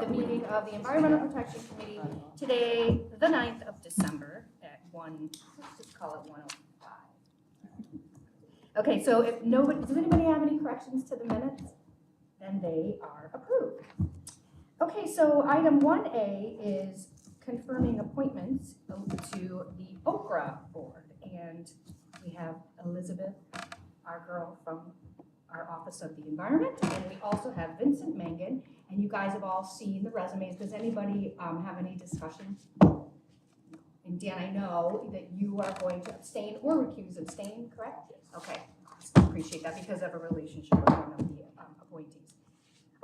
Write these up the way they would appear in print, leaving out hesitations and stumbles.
the meeting of the Environmental Protection Committee today, the 9th of December at let's just call it 1:05. Okay, so if nobody, does anybody have any corrections to the minutes? Then they are approved. Okay, so item 1A is confirming appointments to the Okra Board. And we have Elizabeth, our girl from our Office of the Environment, and we also have Vincent Mangan, and you guys have all seen the resumes. Does anybody have any discussions? And Dan, I know that you are going to abstain or recuse. Abstain, correct? Okay, appreciate that because of a relationship with one of the appointees.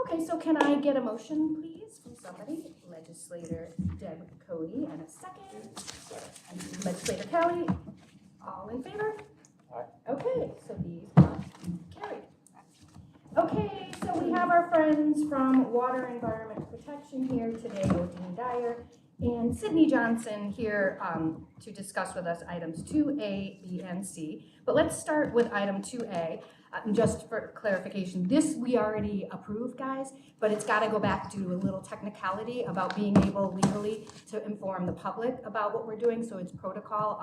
Okay, so can I get a motion, please, from somebody? Legislator Deb Cody, and a second. And Legislator Kelly, all in favor? Aye. Okay, so these are carried. Okay, so we have our friends from Water Environment Protection here today, Odine Dyer and Sydney Johnson here to discuss with us items 2A, B, and C. But let's start with item 2A. Just for clarification, this we already approved, guys, but it's got to go back to a little technicality about being able legally to inform the public about what we're doing. So it's protocol.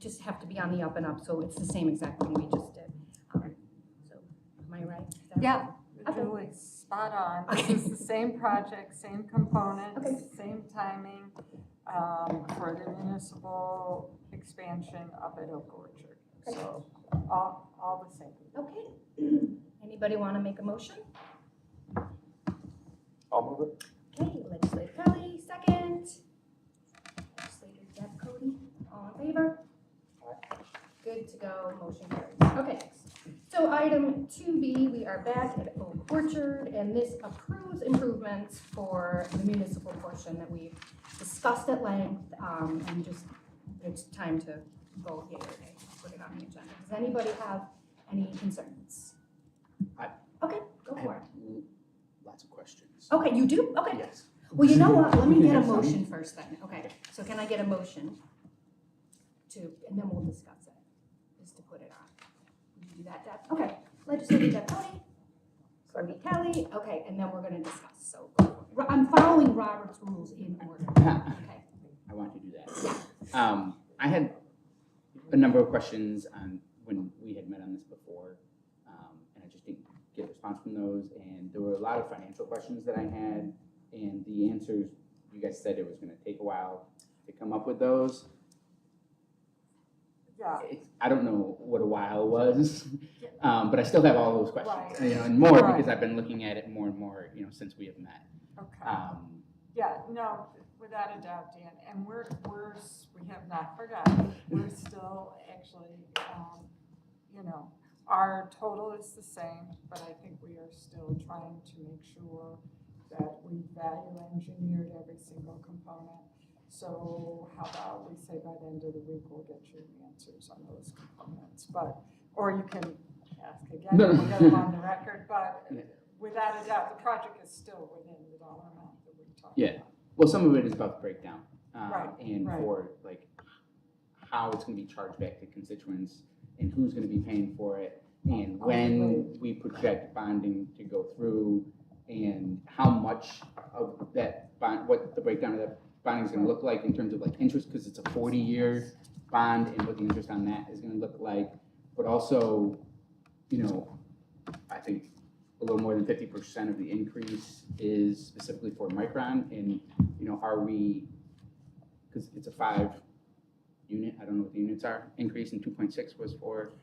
Just have to be on the up and up. So it's the same exact thing we just did. So am I right? Yeah, okay. Julie, spot on. Okay. This is the same project, same components, okay. Same timing for the municipal expansion up at Oak Orchard. Okay. So all the same. Okay. Anybody want to make a motion? I'll move it. Okay, Legislator Kelly, second. Legislator Deb Cody, all in favor? Aye. Good to go, motion carries. Okay, so item 2B, we are back at Oak Orchard, and this approves improvements for the municipal portion that we've discussed at length, and just it's time to go here and put it on the agenda. Does anybody have any concerns? Okay, go for it. Lots of questions. Okay, you do? Okay. Yes. Well, you know what? Let me get a Yes. motion first then. Okay, so can I get a motion to, and then we'll discuss it, just to put it on. Would you do that, Deb? Okay, Legislator Deb Cody, Cody Kelly, okay, and then we're gonna discuss. So I'm following Robert's rules in order. Okay. I want to do that. I had a number of questions on when we had met on this before, and I just didn't get a response from those. And there were a lot of financial questions that I had, and the answers, you guys said it was going to take a while to come up with those. Yeah. I don't know what a while was, but I still have all those questions, Right. and more Right. because I've been looking at it more and more, since we have met. Okay. Yeah, no, without a doubt, Dan, and we have not forgotten. We're still actually, our total is the same, but I think we are still trying to make sure that we value engineered every single component. So how about we say by the end of the week, we'll get you the answers on those components, or you can ask again, No. we'll get them on the record, but without a doubt, the project is still within the dollar amount that we talked about. Well, some of it is about the breakdown, Right, and right. for like how it's going to be charged back to constituents, and who's going to be paying for it, and when we project bonding to go through, and how much of that bond, what the breakdown of that bonding is going to look like in terms of like interest, because it's a 40-year bond, and what the interest on that is going to look like, but also, I think a little more than 50% of the increase is specifically for Micron, and are we, because it's a 5-unit, I don't know what the units are, increase, and 2.6 was for,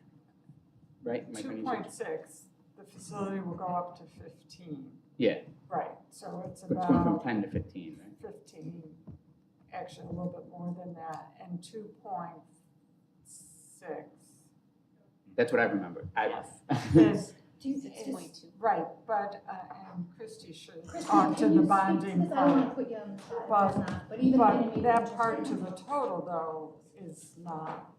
right? 2.6, the facility will go up to 15. Yeah. Right, so it's But it's going from about 10 to 15, right? 15, actually a little bit more than that, and 2.6. That's what I remember. Is It's right, but, and Christie should Christie, talk to can the you bonding speak? 'Cause I don't want to part. put you on the spot if Well, there's not, but even then, maybe But that just part to say- the total, though, is not,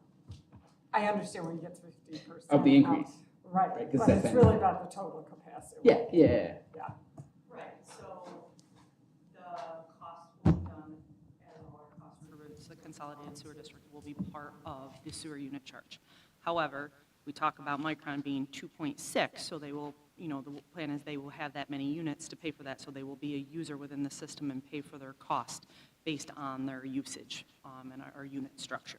I understand where you get 50%. Of the increase. Right, Right, 'cause but that's it's it. really about the total capacity. Yeah. Right, so the cost will be done at a lower cost for the consolidated sewer district will be part of the sewer unit charge. However, We talk about Micron being 2.6, so they will, you know, the plan is they will have that many units to pay for that, so they will be a user within the system and pay for their cost based on their usage and our unit structure.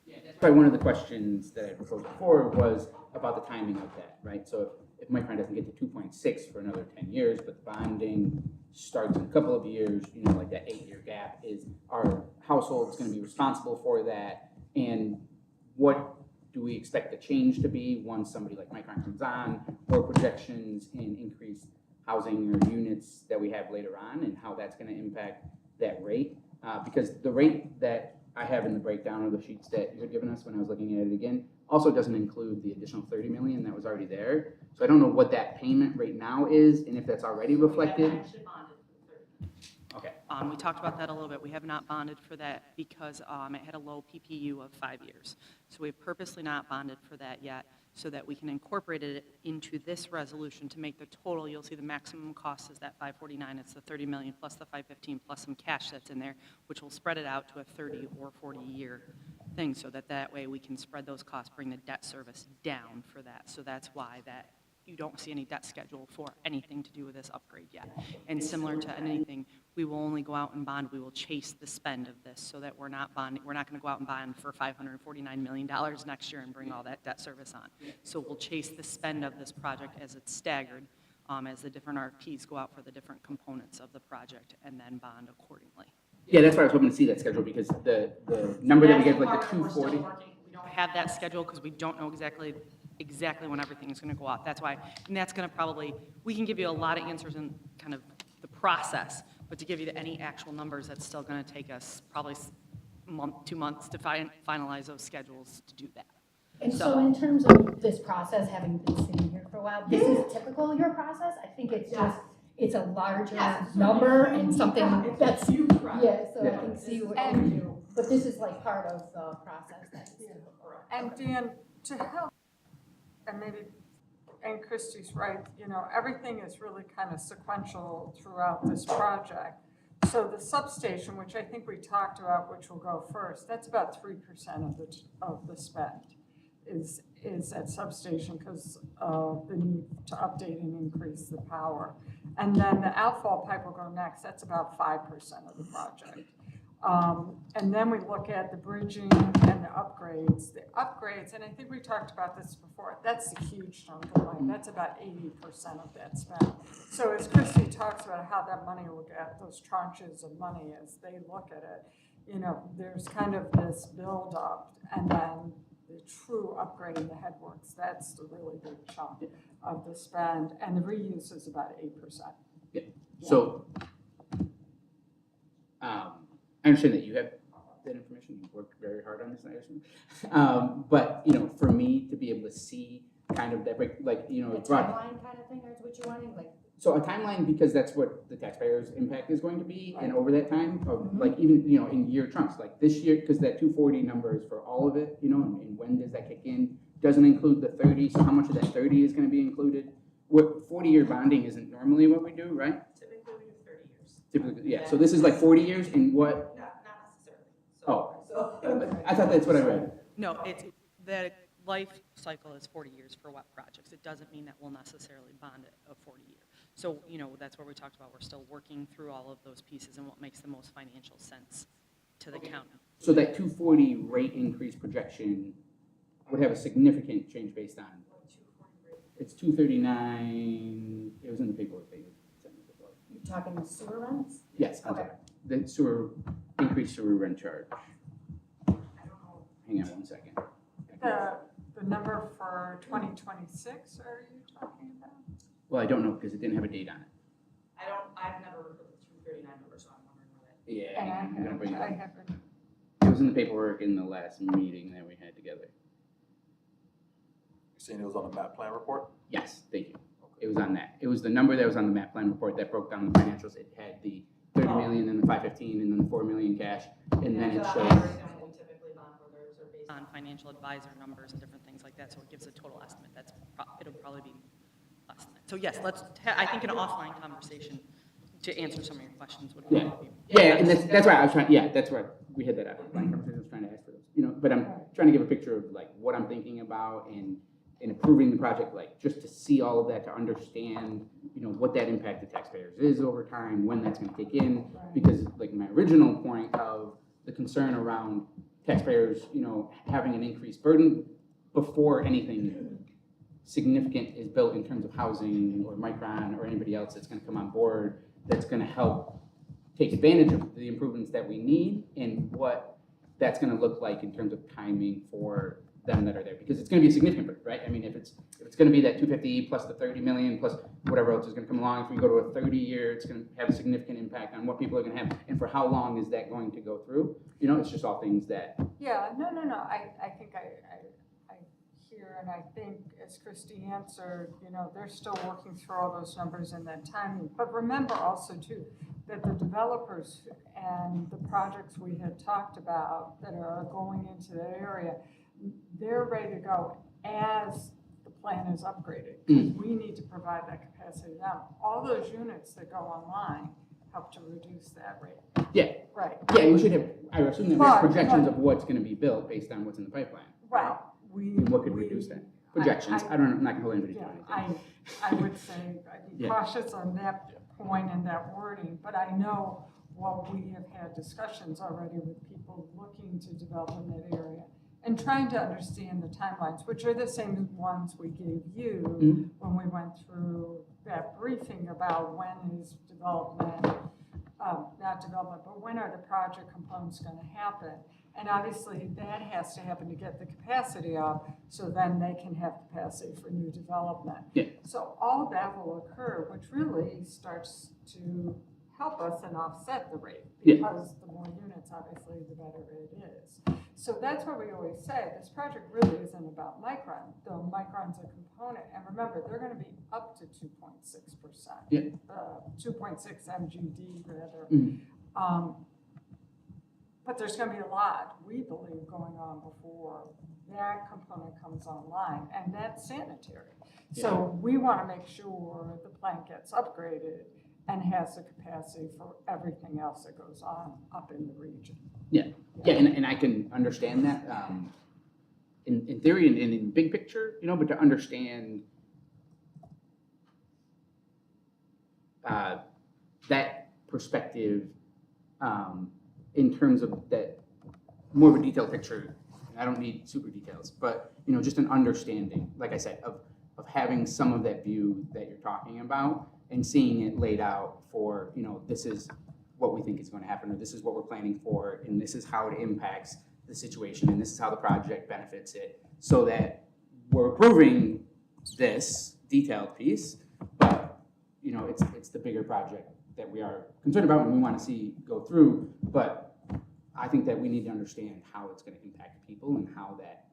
Yeah, that's probably one of the questions that I proposed before was about the timing of that, right? So if Micron doesn't get to 2.6 for another 10 years, but the bonding starts in a couple of years, you know, like that 8-year gap, is our households going to be responsible for that? And what do we expect the change to be once somebody like Micron comes on, or projections in increased housing or units that we have later on, and how that's going to impact that rate? Because the rate that I have in the breakdown of the sheets that you had given us when I was looking at it again also doesn't include the additional 30 million that was already there. So I don't know what that payment rate now is, and if that's already reflected. We haven't actually bonded for the 30. Okay. We talked about that a little bit. We have not bonded for that because it had a low PPU of 5 years. So we've purposely not bonded for that yet so that we can incorporate it into this resolution to make the total. You'll see the maximum cost is that 549. It's the 30 million plus the 515 plus some cash that's in there, which will spread it out to a 30 or 40-year thing so that way we can spread those costs, bring the debt service down for that. So that's why that you don't see any debt schedule for anything to do with this upgrade yet. And similar to anything, we will only go out and bond, we will chase the spend of this so that we're not bonding, we're not going to go out and bond for $549 million next year and bring all that debt service on. So we'll chase the spend of this project as it's staggered, as the different RFPs go out for the different components of the project, and then bond accordingly. Yeah, that's why I was hoping to see that schedule, because the number that we get, like the 240. We don't have that schedule because we don't know exactly when everything is going to go out. That's why, and that's going to probably, we can give you a lot of answers in kind of the process, but to give you any actual numbers, that's still going to take us probably a month, 2 months to finalize those schedules to do that. And so in terms of this process, having been sitting here for a while, this is typical of your process? I think it's just, it's a larger number and something that's, yeah, so I can see what you do. But this is like part of the process that's typical. And Dan, to help, and maybe, and Christie's right, you know, everything is really kind of sequential throughout this project. So the substation, which I think we talked about, which will go first, that's about 3% of the spend is at substation because of the need to update and increase the power. And then the outfall pipe will go next. That's about 5% of the project. And then we look at the bridging and the upgrades. The upgrades, and I think we talked about this before, that's a huge chunk of money. That's about 80% of that spend. So as Christy talks about how that money will get, those tranches of money as they look at it, you know, there's kind of this build up and then the true upgrading the headworks, that's the really big chunk of the spend. And the reuse is about 8%. Yeah. So I understand that you have that information. You've worked very hard on this, I assume. But, you know, for me to be able to see kind of that break, like, you know, A timeline kind of thing, or is what you're wanting, like? So a timeline, because that's what the taxpayers' impact is going to be, and over that time, of like even, you know, in year chunks, like this year, because that 240 number is for all of it, you know, and when does that kick in? Doesn't include the 30, so how much of that 30 is going to be included? What 40-year bonding isn't normally what we do, right? Typically, we do 30 years. Typically, yeah. So this is like 40 years, and what? Not necessarily. Oh, I thought that's what I read. No, it's the life cycle is 40 years for wet projects. It doesn't mean that we'll necessarily bond it a 40 year. So, you know, that's what we talked about. We're still working through all of those pieces and what makes the most financial sense to the county. So that 240 rate increase projection would have a significant change based on. It's 239. It was in the paperwork that you sent me before. You're talking the sewer rents? Yes, I'm Okay. sorry. The increased sewer rent charge. Hang on one second. The number for 2026, are you talking about? Well, I don't know because it didn't have a date on it. I've never heard of the 239 number, so I'm wondering where that. Yeah, I'm gonna bring it I up. haven't. It was in the paperwork in the last meeting that we had together. You saying it was on the map plan report? Yes, thank you. It was on that. It was the number that was on the map plan report that broke down the financials. It had the 30 million and the 515 and then the 4 million cash, and then it So shows. the higher rate than we typically bond for those are based On financial advisor numbers and different things like that, so it gives a total estimate. It'll probably be less than that. So yes, I think an offline conversation to answer some of your questions would Yeah. help you. Yeah, and that's why I was trying. Yeah, that's why we had that offline conversation. I was trying to ask for those, you know. But I'm trying to give a picture of like what I'm thinking about, and in approving the project, like, just to see all of that, to understand, you know, what that impact to taxpayers is over time, when that's gonna kick in. Right. Because like my original point of the concern around taxpayers, you know, having an increased burden before anything significant is built in terms of housing or Micron or anybody else that's gonna come on board, that's gonna help take advantage of the improvements that we need and what that's gonna look like in terms of timing for them that are there, because it's gonna be a significant burden, right? I mean, if it's gonna be that 250 plus the 30 million plus whatever else is gonna come along, if we go to a 30-year, it's gonna have a significant impact on what people are gonna have, and for how long is that going to go through? You know, it's just all things that. Yeah, no, I think I hear, and I think as Christy answered, you know, they're still working through all those numbers and that timing. But remember also too, that the developers and the projects we had talked about that are going into that area, they're ready to go as the plan is upgraded. Because we need to provide that capacity now. All those units that go online help to reduce that rate. Yeah. Right. Yeah, we should have, I assume that we have But- projections of what's gonna be built based on what's in the pipeline. Right. And what could reduce that? Projections, I don't know, I'm not gonna hold anybody to Yeah, anything. I would say, I'd be Yeah. cautious on that point and that wording, but I know what we have had discussions already with people looking to develop in that area and trying to understand the timelines, which are the same ones we gave you when we went through that briefing about when is development, not development, but when are the project components gonna happen? And obviously, that has to happen to get the capacity up, so then they can have capacity for new development. Yeah. So all of that will occur, which really starts to help us and offset the rate. Yeah. Because the more units, obviously, the better it is. So that's what we always say, this project really isn't about Micron, though Micron's a component. And remember, they're gonna be up to 2.6%. Yeah. 2.6 MGD rather. Mhm. But there's gonna be a lot, we believe, going on before that component comes online, and that's sanitary. So we wanna make sure the plant gets upgraded and has the capacity for everything else that goes on up in the region. Yeah, and I can understand that, in theory and in big picture, you know, but to understand that perspective, in terms of that, more of a detailed picture, and I don't need super details, but, you know, just an understanding, like I said, of having some of that view that you're talking about and seeing it laid out for, you know, this is what we think is going to happen, or this is what we're planning for, and this is how it impacts the situation, and this is how the project benefits it, so that we're approving this detailed piece, but, you know, it's the bigger project that we are concerned about and we want to see go through, but I think that we need to understand how it's going to impact people and how that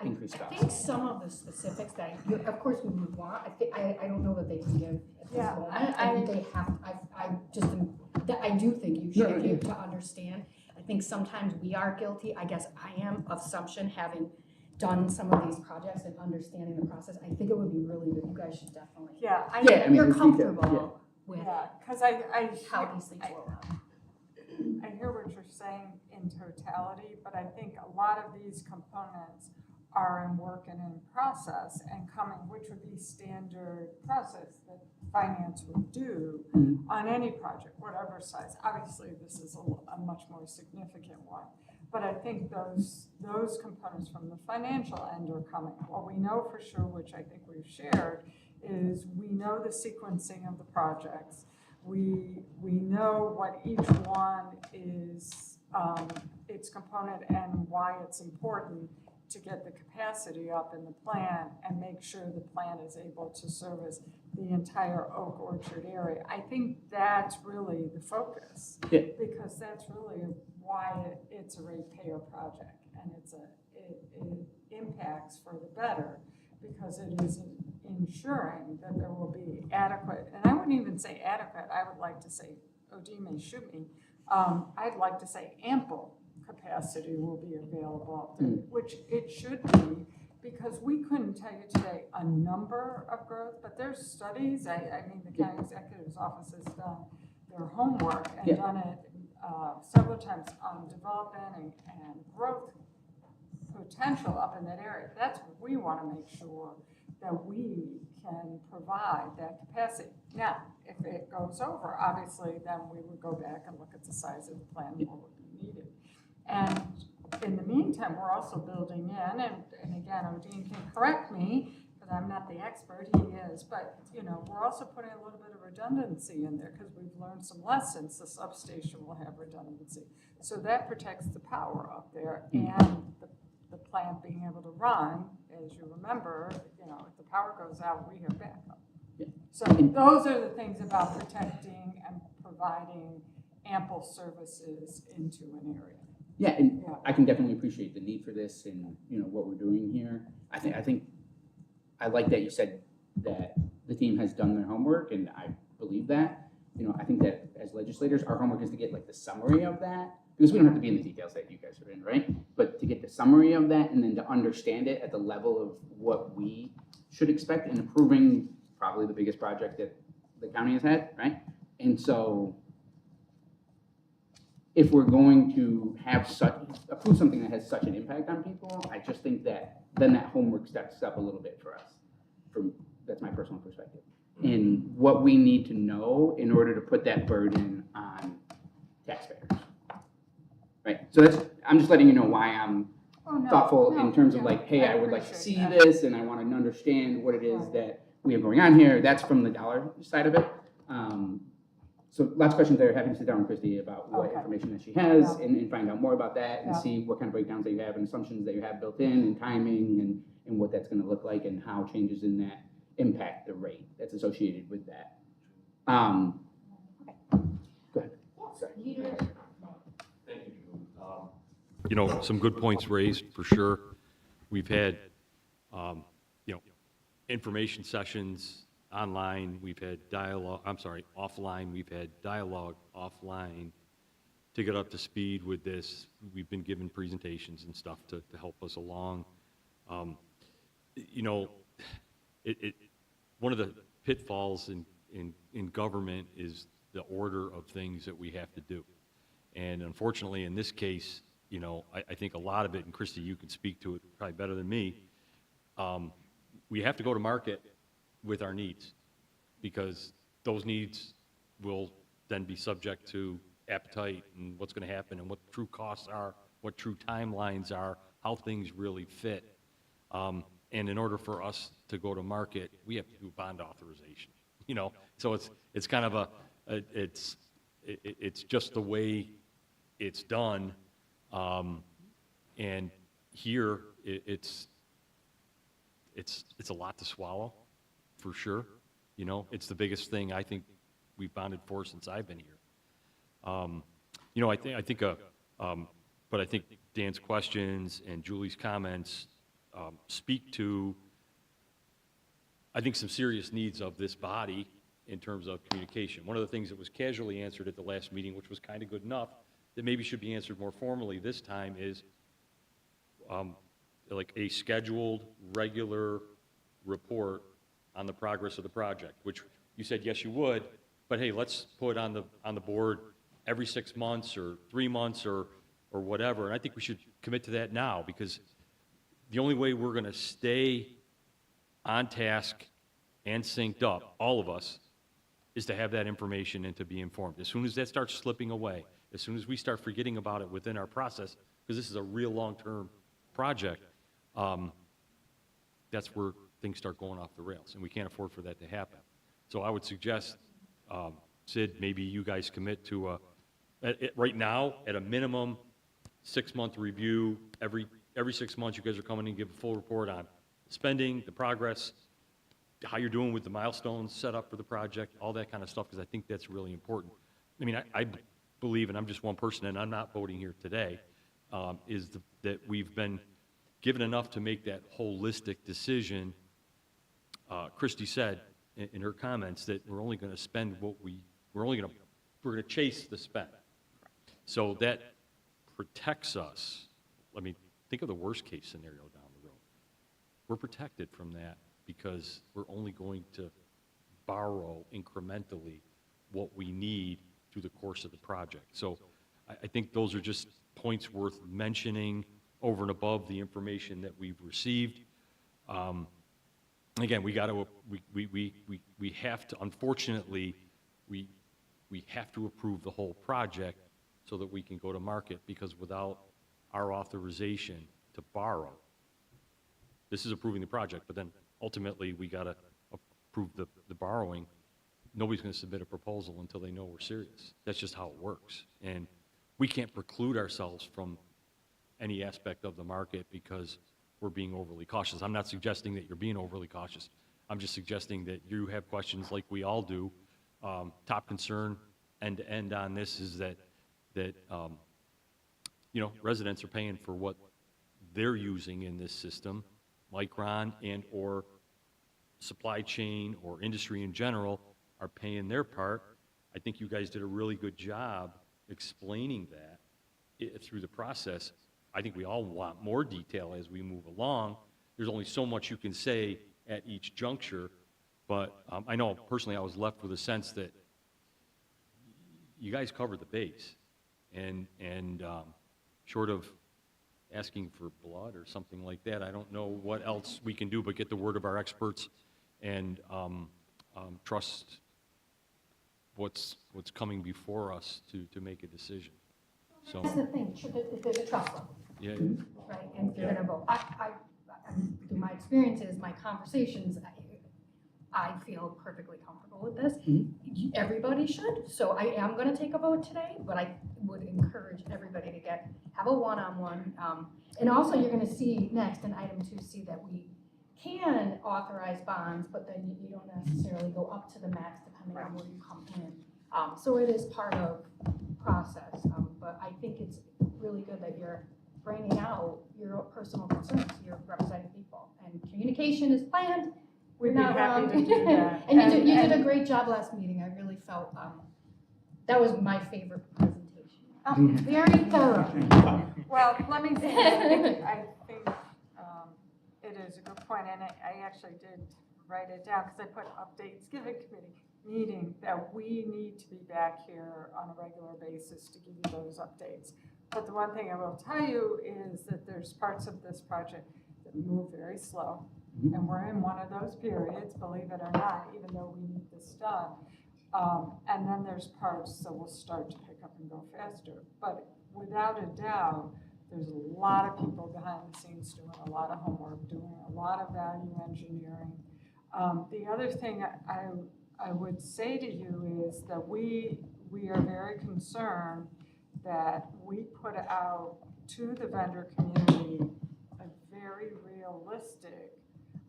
increased I costs. think some of the specifics that, of course, we would want, I don't know that they can give at this Yeah, moment. I think they have, I do think you should give to understand. I think sometimes we are guilty, I guess I am, of assumption, having done some of these projects and understanding the process. I think it would be really good, you guys should definitely. Yeah, Yeah, I mean, You're it's detailed, comfortable with yeah, because I how these things roll out. I hear what you're saying in totality, but I think a lot of these components are in work and in process and coming, which would be standard process that finance would do on any project, whatever size. Obviously, this is a much more significant one. But I think those components from the financial end are coming. What we know for sure, which I think we've shared, is we know the sequencing of the projects. We know what each one is, its component and why it's important to get the capacity up in the plan and make sure the plan is able to service the entire Oak Orchard area. I think that's really the focus. Yeah. Because that's really why it's a ratepayer project, and it impacts for the better because it is ensuring that there will be adequate, and I wouldn't even say adequate, I would like to say, OD may shoot me, I'd like to say ample capacity will be available, which it should be, because we couldn't tell you today a number of growth, but there's studies, I mean, the county executive's office has done their homework and done it several times on development and growth potential up in that area. That's what we want to make sure that we can provide that capacity. Now, if it goes over, obviously, then we would go back and look at the size of the plan and what would be needed. And in the meantime, we're also building in, and again, Odin can correct me, because I'm not the expert, he is, but, you know, we're also putting a little bit of redundancy in there, because we've learned some lessons. The substation will have redundancy. So that protects the power up there, and the plant being able to run, as you remember, you know, if the power goes out, we have backup. Yeah. So those are the things about protecting and providing ample services into an area. Yeah, and Yeah. I can definitely appreciate the need for this and, you know, what we're doing here. I think I like that you said that the team has done their homework, and I believe that. You know, I think that as legislators, our homework is to get like the summary of that, because we don't have to be in the details that you guys are in, right? But to get the summary of that and then to understand it at the level of what we should expect in approving probably the biggest project that the county has had, right? And so if we're going to approve something that has such an impact on people, I just think that then that homework steps up a little bit for us. That's my personal perspective. And what we need to know in order to put that burden on taxpayers. Right, so I'm just letting you know why I'm thoughtful in terms of like, hey, I would like to see this, and I want to understand what it is that we have going on here. That's from the dollar side of it. So lots of questions there. Happy to sit down with Christy about what information that she has and find out more about that and see what kind of breakdowns that you have and assumptions that you have built in and timing and what that's going to look like and how changes in that impact the rate that's associated with that. Go ahead. Sorry. Thank you, Drew. You know, some good points raised for sure. We've had, you know, information sessions online. We've had offline. We've had dialogue offline to get up to speed with this. We've been given presentations and stuff to help us along. You know, one of the pitfalls in government is the order of things that we have to do. And unfortunately, in this case, you know, I think a lot of it, and Christy, you can speak to it probably better than me, we have to go to market with our needs, because those needs will then be subject to appetite and what's going to happen and what true costs are, what true timelines are, how things really fit. And in order for us to go to market, we have to do bond authorization, you know? So it's kind of it's just the way it's done. And here it's a lot to swallow, for sure. You know, it's the biggest thing I think we've bonded for since I've been here. You know, but I think Dan's questions and Julie's comments speak to, I think, some serious needs of this body in terms of communication. One of the things that was casually answered at the last meeting, which was kind of good enough, that maybe should be answered more formally this time, is like a scheduled, regular report on the progress of the project, which you said yes you would, but hey, let's put on the board every 6 months or 3 months or whatever. And I think we should commit to that now, because the only way we're going to stay on task and synced up, all of us, is to have that information and to be informed. As soon as that starts slipping away, as soon as we start forgetting about it within our process, because this is a real long-term project, that's where things start going off the rails, and we can't afford for that to happen. So I would suggest, Sid, maybe you guys commit to right now, at a minimum, 6-month review. Every 6 months, you guys are coming in and give a full report on spending, the progress, how you're doing with the milestones set up for the project, all that kind of stuff, because I think that's really important. I mean, I believe, and I'm just one person, and I'm not voting here today, that we've been given enough to make that holistic decision. Christy said in her comments that we're only going to spend we're going to chase the spend. So that protects us. Let me think of the worst case scenario down the road. We're protected from that because we're only going to borrow incrementally what we need through the course of the project. So I think those are just points worth mentioning over and above the information that we've received. Again, we have to, unfortunately, we have to approve the whole project so that we can go to market, because without our authorization to borrow, this is approving the project, but then ultimately we got to approve the borrowing. Nobody's going to submit a proposal until they know we're serious. That's just how it works. And we can't preclude ourselves from any aspect of the market because we're being overly cautious. I'm not suggesting that you're being overly cautious. I'm just suggesting that you have questions like we all do. Top concern end to end on this is that residents are paying for what they're using in this system. Micron and or supply chain or industry in general are paying their part. I think you guys did a really good job explaining that through the process. I think we all want more detail as we move along. There's only so much you can say at each juncture, but I know personally I was left with a sense that you guys covered the base, and short of asking for blood or something like that, I don't know what else we can do but get the word of our experts and trust what's coming before us to make a decision. So That's the thing, there's a trust level. yeah, Right, and if you're gonna vote, through my experiences, my conversations, I feel perfectly comfortable with this. Everybody should, so I am gonna take a vote today, but I would encourage everybody to have a one-on-one. And also, you're gonna see next in item 2C that we can authorize bonds, but then you don't necessarily go up to the max depending on where you come in. So it is part of process, but I think it's really good that you're bringing out your personal concerns, you're representing people, and communication is planned. We'd be Not happy wrong. to do that. And you did a great job last meeting, I really felt, that was my favorite presentation. Very thorough. Well, let me say, I think it is a good point, and I actually did write it down because I put updates given committee meeting that we need to be back here on a regular basis to give you those updates. But the one thing I will tell you is that there's parts of this project that move very slow, and we're in one of those periods, believe it or not, even though we need this done. And then there's parts that will start to pick up and go faster. But without a doubt, there's a lot of people behind the scenes doing a lot of homework, doing a lot of value engineering. The other thing I would say to you is that we are very concerned that we put out to the vendor community a very realistic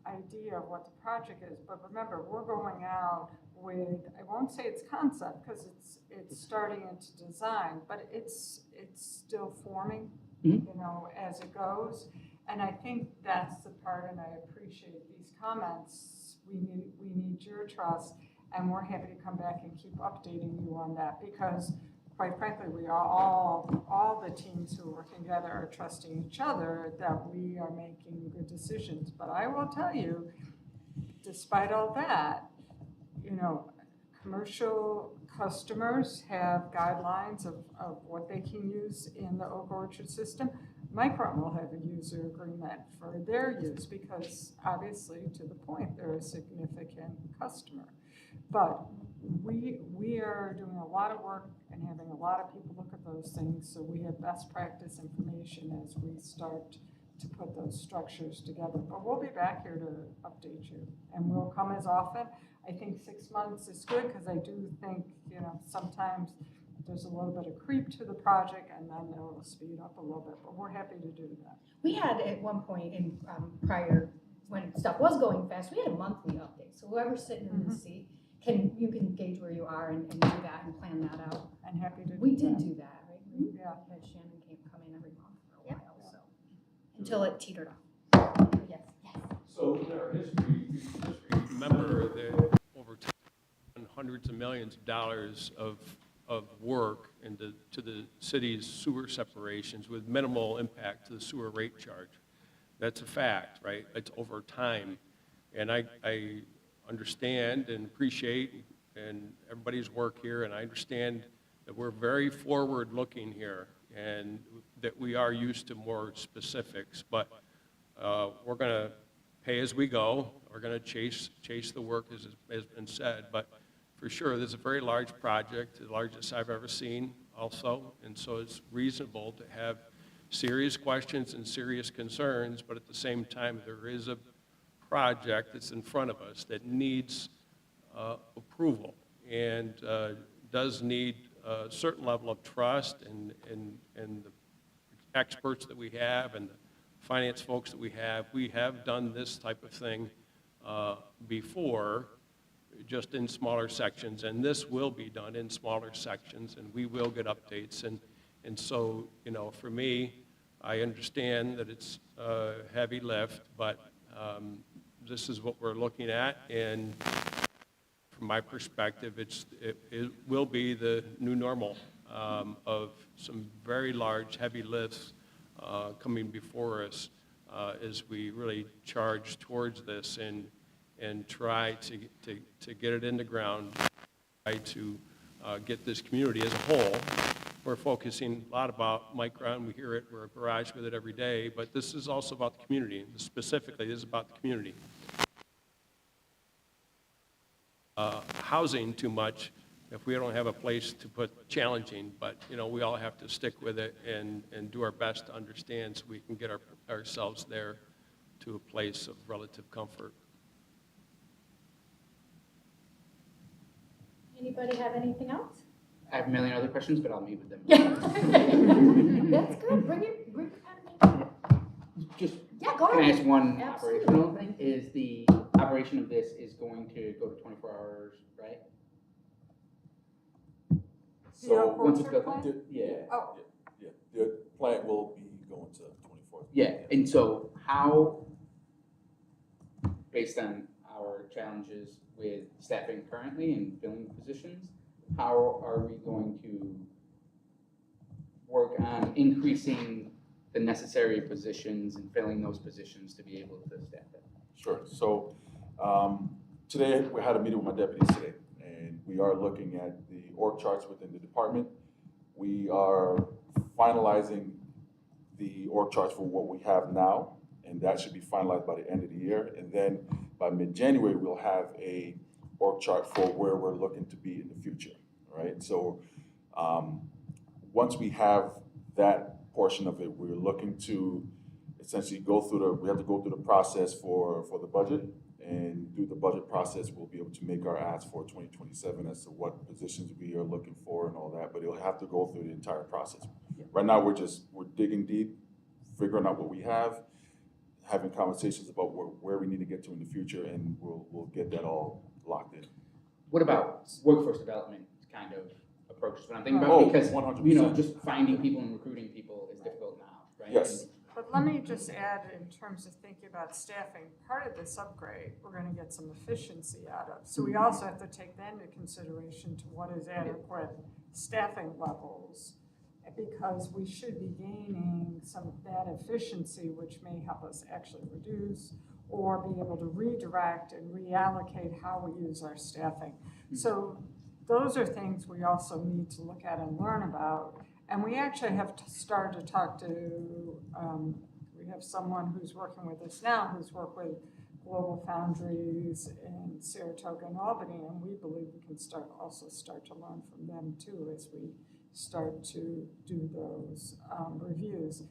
idea of what the project is. But remember, we're going out with, I won't say it's concept because it's starting into design, but it's still forming, as it goes. And I think that's the part, and I appreciate these comments. We need your trust, and we're happy to come back and keep updating you on that, because quite frankly, we are all the teams who are working together are trusting each other that we are making good decisions. But I will tell you, despite all that, commercial customers have guidelines of what they can use in the Oak Orchard system. Micron will have a user agreement for their use because obviously, to the point, they're a significant customer. But we are doing a lot of work and having a lot of people look at those things, so we have best practice information as we start to put those structures together. But we'll be back here to update you, and we'll come as often. I think 6 months is good because I do think, sometimes there's a little bit of creep to the project and then it'll speed up a little bit, but we're happy to do that. We had at one point in prior, when stuff was going fast, we had a monthly update. So whoever's sitting in the seat, you can gauge where you are and do that and plan that out. I'm happy to do that. We did do that, right? Yeah. We had Shannon come in every month for a while, so, until it teetered off. Yes. So in our history, remember that over time, hundreds of millions of dollars of work to the city's sewer separations with minimal impact to the sewer rate charge. That's a fact, right? It's over time. And I understand and appreciate and everybody's work here, and I understand that we're very forward-looking here and that we are used to more specifics, but we're going to pay as we go. We're going to chase the work, as has been said, but for sure, this is a very large project, the largest I've ever seen also, and so it's reasonable to have serious questions and serious concerns, but at the same time, there is a project that's in front of us that needs approval and does need a certain level of trust and the experts that we have and the finance folks that we have. We have done this type of thing before, just in smaller sections, and this will be done in smaller sections, and we will get updates. And so, you know, for me, I understand that it's a heavy lift, but this is what we're looking at, and from my perspective, it will be the new normal of some very large, heavy lifts coming before us as we really charge towards this and try to get it in the ground, try to get this community as a whole. We're focusing a lot about Micron, we hear it, we're a barrage with it every day, but this is also about the community. Specifically, this is about the community. Housing too much, if we don't have a place to put challenging, but you know, we all have to stick with it and do our best to understand so we can get ourselves there to a place of relative comfort. Anybody have anything else? I have a million other questions, but I'll meet with them. That's good, bring it. Just, Yeah, go can I ahead. ask one Absolutely. operational thing? Is the operation of this is going to go to 24 hours, right? So Once it's built, plant? yeah. Oh. Yeah, the plant will be going to 24. Yeah, and so how, based on our challenges with staffing currently and filling positions, how are we going to work on increasing the necessary positions and filling those positions to be able to staff it? Sure. So today we had a meeting with my deputies today, and we are looking at the org charts within the department. We are finalizing the org charts for what we have now, and that should be finalized by the end of the year. And then by mid-January, we'll have a org chart for where we're looking to be in the future, right? So once we have that portion of it, we're looking to essentially we have to go through the process for the budget, and through the budget process, we'll be able to make our ask for 2027 as to what positions we are looking for and all that, but it'll have to go through the entire process. Yeah. Right now, we're digging deep, figuring out what we have, having conversations about where we need to get to in the future, and we'll get that all locked in. What about workforce development kind of approaches? What I'm thinking about, because 100%. you know, just finding people and recruiting people is difficult now, right? Yes. But let me just add, in terms of thinking about staffing, part of this upgrade, we're gonna get some efficiency out of. So we also have to take that into consideration to what is adequate staffing levels, because we should be gaining some of that efficiency, which may help us actually reduce or be able to redirect and reallocate how we use our staffing. So those are things we also need to look at and learn about. And we actually have to start to talk to, we have someone who's working with us now who's worked with Global Foundries in Saratoga and Albany, and we believe we can start to learn from them too as we start to do those reviews.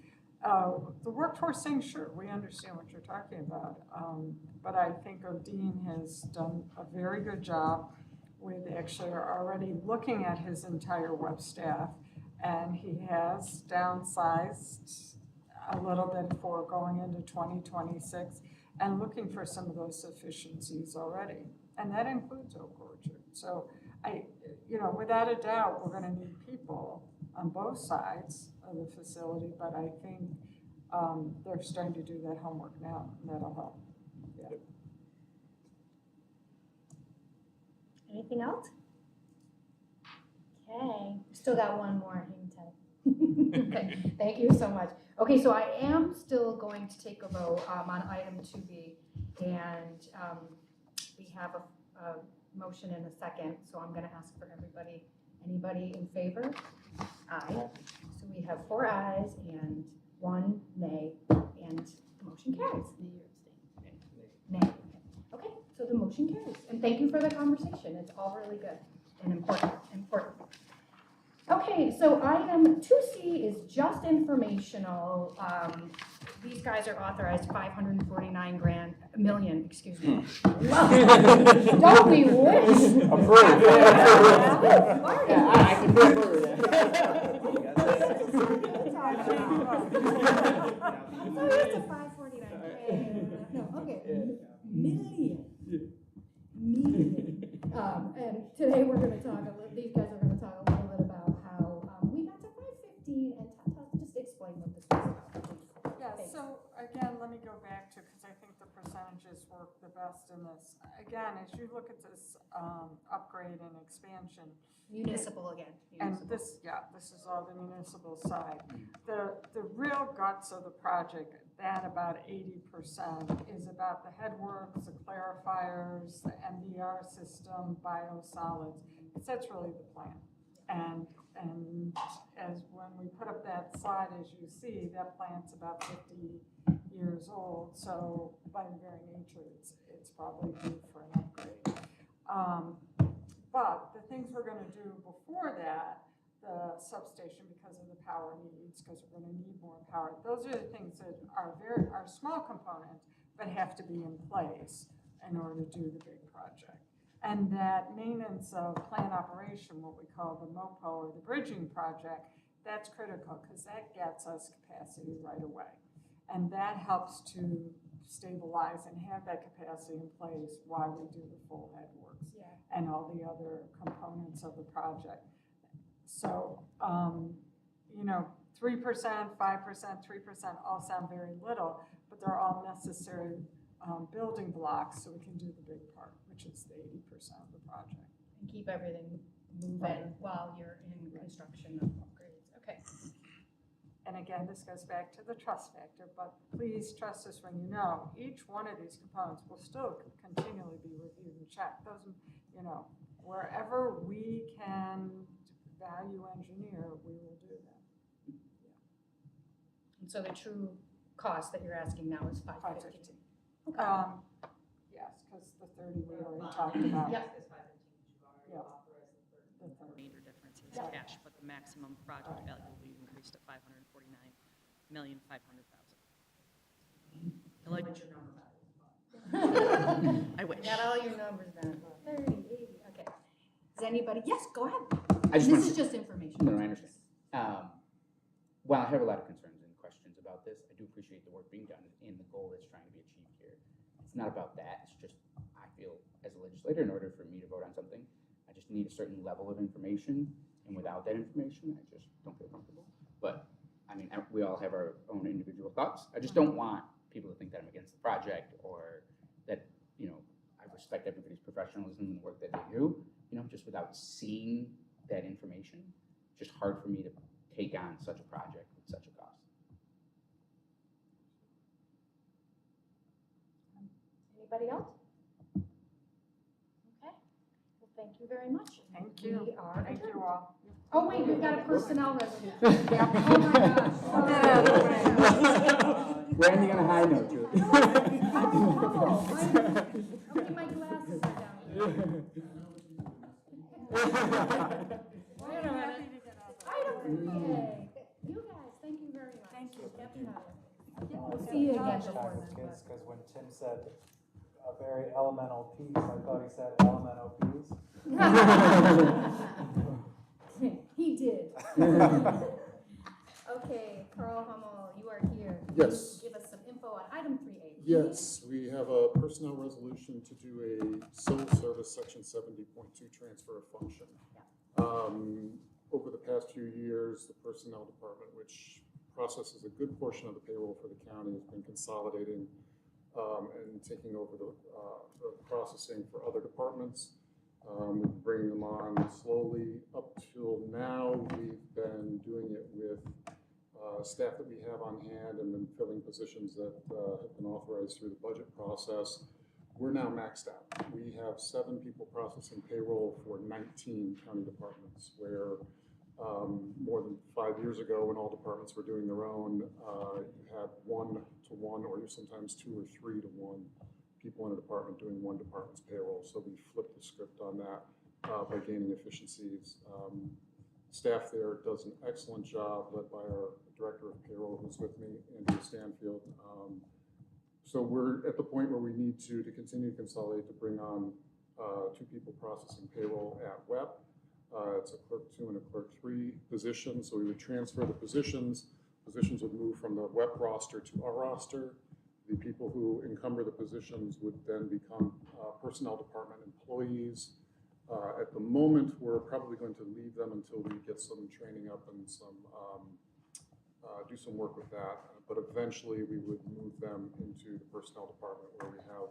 The workforce thing, sure, we understand what you're talking about, but I think Odin has done a very good job with actually already looking at his entire web staff, and he has downsized a little bit for going into 2026 and looking for some of those efficiencies already, and that includes Oak Orchard. So without a doubt, we're going to need people on both sides of the facility, but I think they're starting to do that homework now, and that'll help. Yeah. Anything else? Okay, still got one more, hang tight. Okay, thank you so much. Okay, so I am still going to take a vote on item 2B, and we have a motion and a second, so I'm gonna ask for anybody in favor? Aye. So we have 4 ayes and 1 nay, and the motion carries. Nay. Okay, so the motion carries. And thank you for the conversation. It's all really good and important. Okay, so item 2C is just informational. These guys are authorized 549 million, excuse me. Don't we wish? Approved. Marty. I can do it for you. So it's a 549. No, okay. Million. And today we're going to talk, these guys are going to talk a little bit about how we got to 515 and just explain what this was about. Yeah, Thanks. so again, let me go back to, because I think the percentages work the best in this. Again, as you look at this upgrade and expansion, Municipal again. and Municipal. this is all the municipal side. The real guts of the project, that about 80% is about the headworks, the clarifiers, the MDR system, biosolids. That's really the plan. And as when we put up that slide, as you see, that plant's about 50 years old. So by the very nature, it's probably due for an upgrade. But the things we're going to do before that, the substation because of the power needs, because we're going to need more power. Those are the things that are small components, but have to be in place in order to do the big project. And that maintenance of plant operation, what we call the MOPO or the bridging project, that's critical because that gets us capacity right away. And that helps to stabilize and have that capacity in place while we do the full headworks and all the other components of the project. So, 3%, 5%, 3% all sound very little, but they're all necessary building blocks so we can do the big part, which is the 80% of the project. And keep everything moving while you're in construction of upgrades. Okay. And again, this goes back to the trust factor, but please trust us when you know each one of these components will still continually be reviewed and checked. Those, wherever we can value engineer, we will do that. And so the true cost that you're asking now is 515. Okay. Yes, because the 30 we already talked about. Yep. Yeah. The major difference is Yeah. cash, but the maximum project value will be increased to $549,500,000. I like your number. I wish. Got all your numbers down. 30, 80, okay. Does anybody, yes, go ahead. I just This want is to, just information. no, I understand. While I have a lot of concerns and questions about this, I do appreciate the work being done and the goal that's trying to be achieved here. It's not about that, it's just, I feel as a legislator, in order for me to vote on something, I just need a certain level of information, and without that information, I just don't feel comfortable. But, I mean, we all have our own individual thoughts. I just don't want people to think that I'm against the project, or that, I respect everybody's professionalism and the work that they do, just without seeing that information, it's just hard for me to take on such a project with such a cost. Anybody else? Okay. Well, thank you very much. Thank you. We are Thank adjourned. you all. Oh, wait, we've got a personnel resolution. Yeah. Oh, my gosh. We're ending on a high note, Julie. Okay, my glasses are down. Wait a minute. Item 3A. You guys, thank you very much. Thank you. Happy holidays. We'll see you again before then. Because when Tim said a very elemental piece, I thought he said elemental peas. He did. Okay, Carl Hummel, you are here. Can Yes. you give us some info on item 3A? Yes, we have a personnel resolution to do a civil service section 70.2 transfer of function. Over the past few years, the personnel department, which processes a good portion of the payroll for the county, has been consolidating and taking over the processing for other departments. We're bringing them on slowly. Up till now, we've been doing it with staff that we have on hand and then filling positions that have been authorized through the budget process. We're now maxed out. We have 7 people processing payroll for 19 county departments, where More than 5 years ago, when all departments were doing their own, you had 1-to-1 or sometimes 2 or 3-to-1 people in a department doing one department's payroll. So we flipped the script on that by gaining efficiencies. Staff there does an excellent job, led by our director of payroll, who's with me, Andrew Stanfield. So we're at the point where we need to continue to consolidate to bring on 2 people processing payroll at WEP. It's a clerk 2 and a clerk 3 position. So we would transfer the positions. Positions would move from the WEP roster to our roster. The people who encumber the positions would then become personnel department employees. At the moment, we're probably going to leave them until we get some training up and some do some work with that. But eventually, we would move them into the personnel department where we have,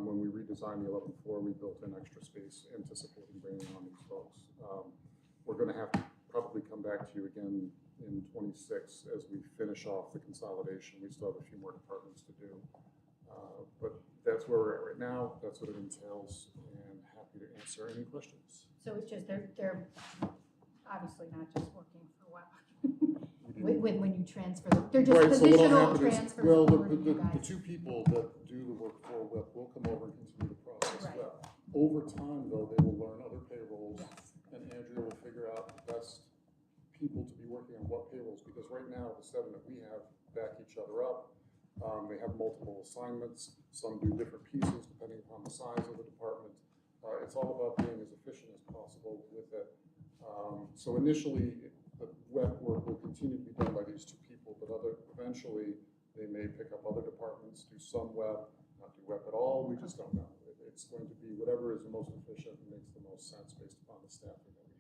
when we redesigned the 11th floor, we built in extra space anticipating bringing on these folks. We're going to have to probably come back to you again in 26 as we finish off the consolidation. We still have a few more departments to do. But that's where we're at right now. That's what it entails, and happy to answer any questions. So it's just, they're obviously not just working for WEP. When you transfer them, they're just Right, so what'll positional happen is, transfers well, over to the you guys. 2 people that do the work for WEP will come over and continue the process. Right. WEP. Over time, though, they will learn other payrolls, and Andrea will figure out the best people to be working on what payrolls, because right now, the 7 that we have back each other up. They have multiple assignments. Some do different pieces depending upon the size of the department. It's all about being as efficient as possible with it. So initially, the WEP work will continue to be done by these 2 people, but eventually they may pick up other departments, do some WEP, not do WEP at all. We just don't know. It's going to be whatever is the most efficient and makes the most sense based upon the staffing that we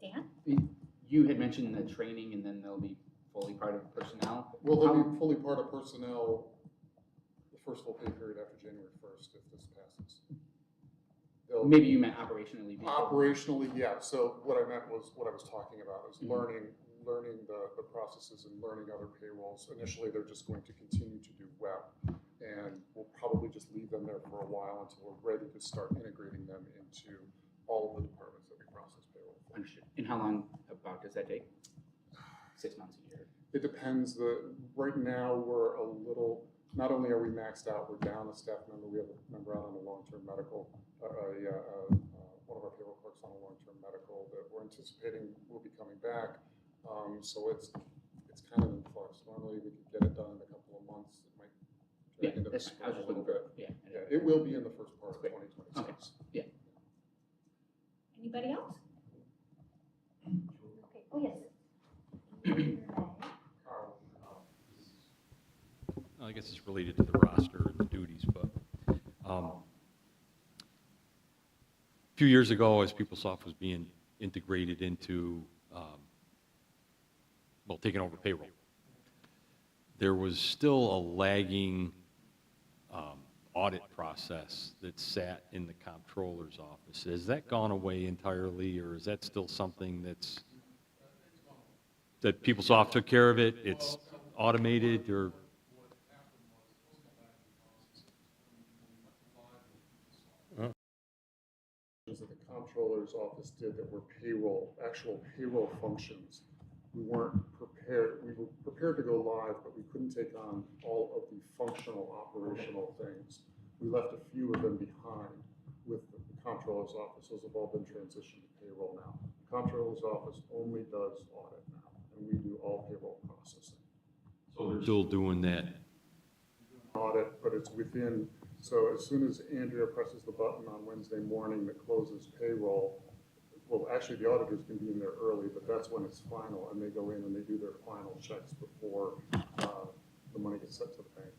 have. Dan? You had mentioned the training, and then they'll be fully part of personnel. Well, they'll be fully part of personnel the first full pay period after January 1st if this passes. Maybe you meant operationally. Operationally, yeah. So what I meant was what I was talking about is learning the processes and learning other payrolls. Initially, they're just going to continue to do WEP, and we'll probably just leave them there for a while until we're ready to start integrating them into all of the departments that we process payroll for. Understood. And how long about does that take? 6 months, a year? It depends. Right now, we're a little, not only are we maxed out, we're down a staff member. We have a member out on a long-term medical, one of our payroll clerks on a long-term medical that we're anticipating will be coming back. So it's kind of in flux. Normally, we could get it done in a couple of months. It might drag into the spring a little bit. Yeah, it will be in the first part of 2026. Okay. Yeah. Anybody else? Okay. Oh, yes. I guess it's related to the roster and the duties, but a few years ago, as PeopleSoft was being integrated into, taking over payroll, there was still a lagging audit process that sat in the comptroller's office. Has that gone away entirely, or is that still something that PeopleSoft took care of it? It's automated, or? That the comptroller's office did that were actual payroll functions. We weren't prepared. We were prepared to go live, but we couldn't take on all of the functional operational things. We left a few of them behind with the comptroller's office. Those have all been transitioned to payroll now. The comptroller's office only does audit now, and we do all payroll processing. So they're still doing that? Audit, but it's within. So as soon as Andrea presses the button on Wednesday morning that closes payroll, well, actually the auditors can be in there early, but that's when it's final, and they go in and they do their final checks before the money gets sent to the bank.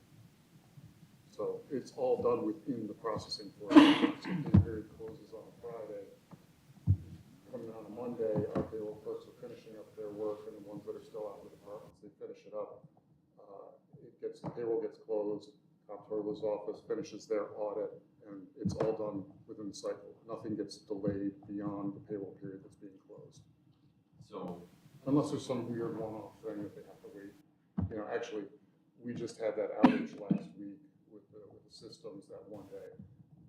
So it's all done within the processing portion. So the period closes on a Friday. Coming on a Monday, our payroll clerks are finishing up their work, and the ones that are still out in the departments, they finish it up. The payroll gets closed. Comptroller's office finishes their audit, and it's all done within the cycle. Nothing gets delayed beyond the payroll period that's being closed. So, unless there's some weird one-off thing that they have to wait. Actually, we just had that outage last week with the systems that one day.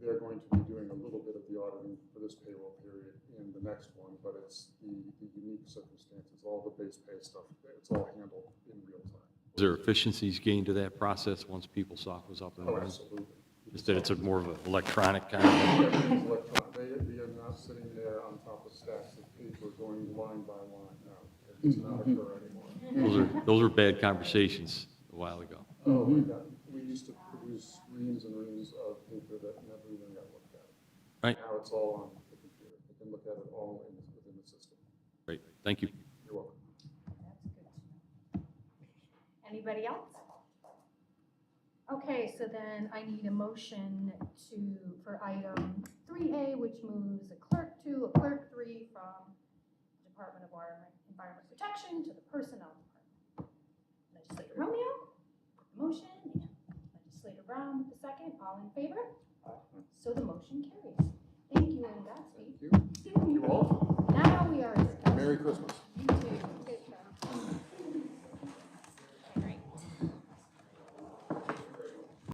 they're going to be doing a little bit of the auditing for this payroll period in the next one, but it's the unique circumstances, all the base pay stuff, it's all handled in real time. Is there efficiencies gained to that process once PeopleSoft was up and Oh, running? absolutely. Just that it's a more of an electronic kind of thing? Everything's electronic. They are not sitting there on top of stacks of paper going line by line. No, it does not occur anymore. Those are bad conversations a while ago. Oh, my God. We used to produce reams and reams of paper that never even got looked at. Right. Now it's all on the computer. You can look at it all within the system. Great, thank you. You're welcome. That's good to know. Anybody else? Okay, so then I need a motion for item 3A, which moves a clerk 2, a clerk 3 from Department of Environment Protection to the Personnel Department. Legislator Romeo, motion, and Legislator Brown with the second. All in favor? So the motion carries. Thank you and Godspeed. Thank you. You all. Now we are. Merry Christmas.